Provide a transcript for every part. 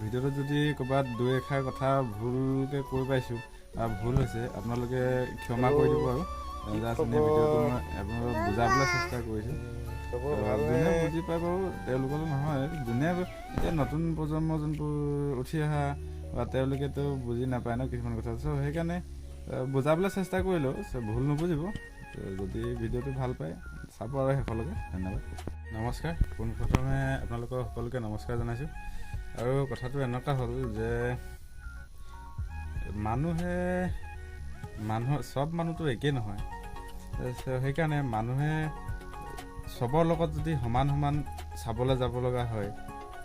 ভিডিঅ'টো যদি ক'ৰবাত দুই এষাৰ কথা ভুলকৈ কৈ পাইছোঁ ভুল হৈছে আপোনালোকে ক্ষমা কৰি দিব আৰু জাষ্ট এনে ভিডিঅ'টো মই আপোনালোকক বুজাবলৈ চেষ্টা কৰিছোঁ যোনে বুজি পায় বাৰু তেওঁলোকলৈ নহয় যোনে এতিয়া নতুন প্ৰজন্ম যোনবোৰ উঠি অহা বা তেওঁলোকেতো বুজি নাপায় ন কিছুমান কথা চ' সেইকাৰণে বুজাবলৈ চেষ্টা কৰিলোঁ ভুল নুবুজিব যদি ভিডিঅ'টো ভাল পায় চাব আৰু শেষলৈকে ধন্যবাদ নমস্কাৰ পোনপ্ৰথমে আপোনালোকক সকলোকে নমস্কাৰ জনাইছোঁ আৰু কথাটো এনেকুৱা হ'ল যে মানুহৰ চব মানুহটো একেই নহয় সেইকাৰণে মানুহে চবৰ লগত যদি সমান সমান চাবলৈ যাব লগা হয়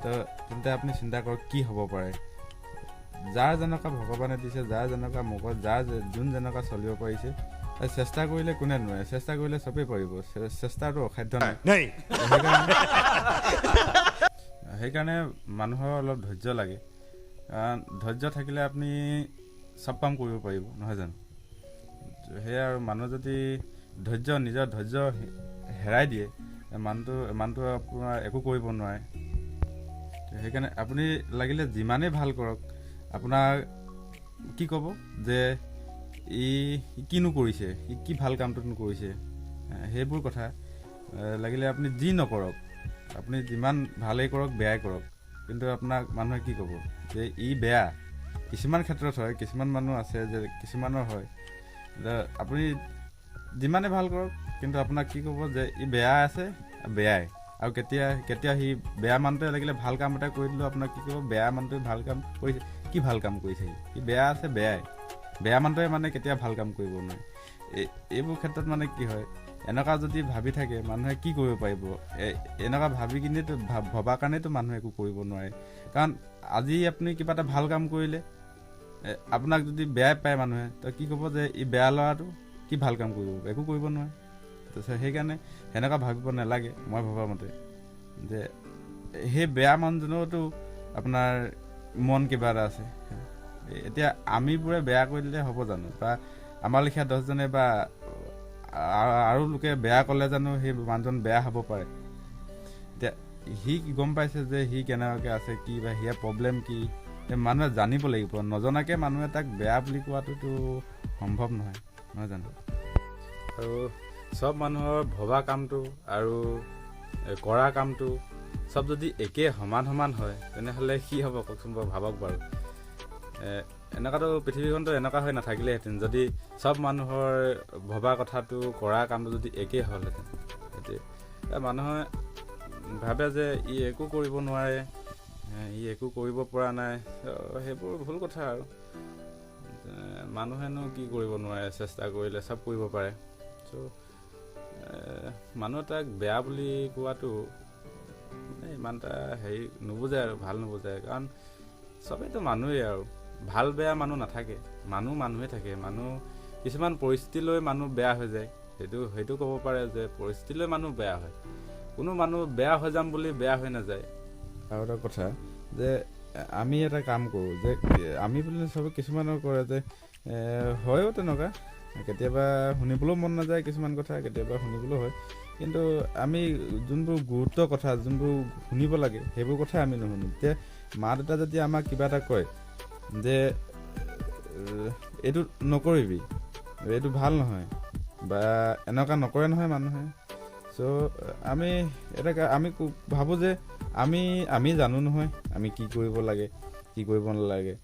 তেন্তে আপুনি চিন্তা কৰক কি হ'ব পাৰে যাৰ যেনেকুৱা ভগৱানে দিছে যাৰ যেনেকুৱা মগজ যোন যেনেকুৱা চলিব পাৰিছে চেষ্টা কৰিলে কোনে নোৱাৰে চেষ্টা কৰিলে চবেই পাৰিব চেষ্টাটো অসাধ্য নাই সেইকাৰণে মানুহৰ অলপ ধৈৰ্য লাগে কাৰণ ধৈৰ্য থাকিলে আপুনি চব কাম কৰিব পাৰিব নহয় জানো সেয়া আৰু মানুহ যদি নিজৰ ধৈৰ্য হেৰাই দিয়ে মানুহটো আপোনাৰ একো কৰিব নোৱাৰে সেইকাৰণে আপুনি লাগিলে যিমানেই ভাল কৰক আপোনাৰ কি ক'ব যে ই কিনো কৰিছে ই কি ভাল কামটোনো কৰিছে সেইবোৰ কথা লাগিলে আপুনি যি নকৰক আপুনি যিমান ভালেই কৰক বেয়াই কৰক কিন্তু আপোনাক মানুহে কি ক'ব যে ই বেয়া কিছুমান ক্ষেত্ৰত হয় কিছুমান মানুহ আছে যে কিছুমানৰ হয় আপুনি যিমানে ভাল কৰক কিন্তু আপোনাক কি ক'ব যে ই বেয়া আছে বেয়াই আৰু কেতিয়া সি বেয়া মানুহটোৱে লাগিলে ভাল কাম এটা কৰি দিলেও আপোনাক কি ক'ব বেয়া মানুহটোৱে ভাল কাম কৰিছে কি ভাল কাম কৰিছে সি বেয়া আছে বেয়াই বেয়া মানুহটোৱে মানে কেতিয়া ভাল কাম কৰিব নোৱাৰে এইবোৰ ক্ষেত্ৰত মানে কি হয় এনেকুৱা যদি ভাবি থাকে মানুহে কি কৰিব পাৰিব এনেকুৱা ভাবি কিনেতো ভবাৰ কাৰণেতো মানুহে একো কৰিব নোৱাৰে কাৰণ আজি আপুনি কিবা এটা ভাল কাম কৰিলে আপোনাক যদি বেয়াই পায় মানুহে তো কি ক'ব যে ই বেয়া ল'ৰাটো কি ভাল কাম কৰিব একো কৰিব নোৱাৰে তাৰপিছত সেইকাৰণে সেনেকুৱা ভাবিব নালাগে মই ভবা মতে যে সেই বেয়া মানুহজনৰতো আপোনাৰ মন কিবা এটা আছে এতিয়া আমিবোৰে বেয়া কৰি দিলে হ'ব জানো বা আমাৰ লেখীয়া 10জনে বা আৰু লোকে বেয়া ক'লে জানো সেই মানুহজন বেয়া হ'ব পাৰে এতিয়া সি গম পাইছে যে সি কেনেকুৱাকৈ আছে কি বা সিয়াৰ প্ৰব্লেম কি মানুহে জানিব লাগিব নজনাকৈ মানুহে তাক বেয়া বুলি কোৱাটোতো সম্ভৱ নহয় জানো আৰু চব মানুহৰ ভবা কামটো আৰু কৰা কামটো চব যদি একে সমান হয় তেনেহ'লে কি হ'ব কওকচোন বাৰু ভাবক বাৰু এনেকুৱাতো পৃথিৱীখনতো এনেকুৱা হৈ নাথাকিলেহেঁতেন যদি চব মানুহৰ ভবা কথাটো কৰা কামটো যদি একেই হ'লহেঁতেন এতিয়া মানুহে ভাবে যে ই একো কৰিব নোৱাৰে ই একো কৰিব পৰা নাই সেইবোৰ ভুল কথা আৰু মানুহেনো কি কৰিব নোৱাৰে চেষ্টা কৰিলে চব কৰিব পাৰে চ' মানুহ তাক বেয়া বুলি কোৱাটো ইমান এটা হেৰি নুবুজায় আৰু ভাল নুবুজায় কাৰণ চবেইতো মানুহেই আৰু ভাল বেয়া মানুহ নাথাকে মানুহে থাকে মানুহ কিছুমান পৰিস্থিতি লৈ মানুহ বেয়া হৈ যায় সেইটো ক'ব পাৰে যে পৰিস্থিতি লৈ মানুহ বেয়া হয় কোনো মানুহ বেয়া হৈ যাম বুলি বেয়া হৈ নাযায় আৰু এটা কথা যে আমি এটা কাম কৰোঁ যে আমি বুলি চবে কিছুমানৰ কৰে যে হয়ো তেনেকুৱা কেতিয়াবা শুনিবলৈও মন নাযায় কিছুমান কথা কেতিয়াবা শুনিবলৈও হয় কিন্তু আমি যোনবোৰ গুৰুত্ব কথা যোনবোৰ শুনিব লাগে সেইবোৰ কথা আমি নুশুনো এতিয়া মা দেউতা যদি আমাক কিবা এটা কয় যে এইটো নকৰিবি এইটো ভাল নহয় বা এনেকুৱা নকৰে নহয় মানুহে চ' আমি ভাবোঁ যে আমি জানো নহয় আমি কি কৰিব লাগে কি কৰিব নালাগে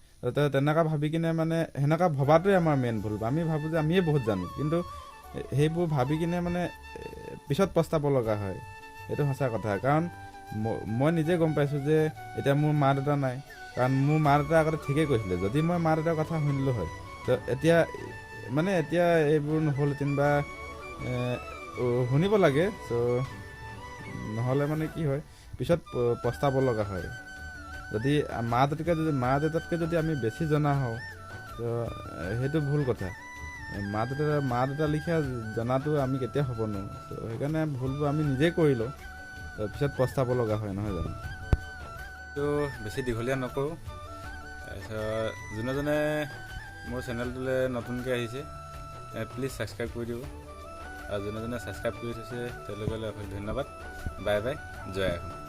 তেনেকুৱা ভাবি কিনে মানে সেনেকুৱা ভবাটোৱে আমাৰ মেইন ভুল আমি ভাবোঁ যে আমিয়ে বহুত জানো কিন্তু সেইবোৰ ভাবি কিনে মানে পিছত পস্তাব লগা হয় সেইটো সঁচা কথা কাৰণ মই নিজে গম পাইছোঁ যে এতিয়া মোৰ মা দেউতা নাই কাৰণ মোৰ মা দেউতা আগতে ঠিকেই কৈছিলে যদি মই মা দেউতাৰ কথা শুনিলোঁ হয় তো এতিয়া এইবোৰ নহ'লহেঁতেন বা শুনিব লাগে চ' নহ'লে মানে কি হয় পিছত পস্তাব লগা হয় যদি মা দেউতাতকৈ যদি আমি বেছি জনা হওঁ তো সেইটো ভুল কথা মা দেউতা লিখা জনাটো আমি কেতিয়া হ'ব নোৱাৰোঁ ত' সেইকাৰণে ভুলবোৰ আমি নিজেই কৰি লওঁ পিছত পস্তাব লগা হয় নহয় জানো তো বেছি দীঘলীয়া নকৰোঁ তাৰপিছত যোনে মোৰ চেনেলটোলৈ নতুনকৈ আহিছে প্লিজ ছাবস্ক্ৰাইব কৰি দিব আৰু যোনে ছাবস্ক্ৰাইব কৰি থৈছে তেওঁলোকলৈ অশেষ ধন্যবাদ বাই বাই জয় আহোম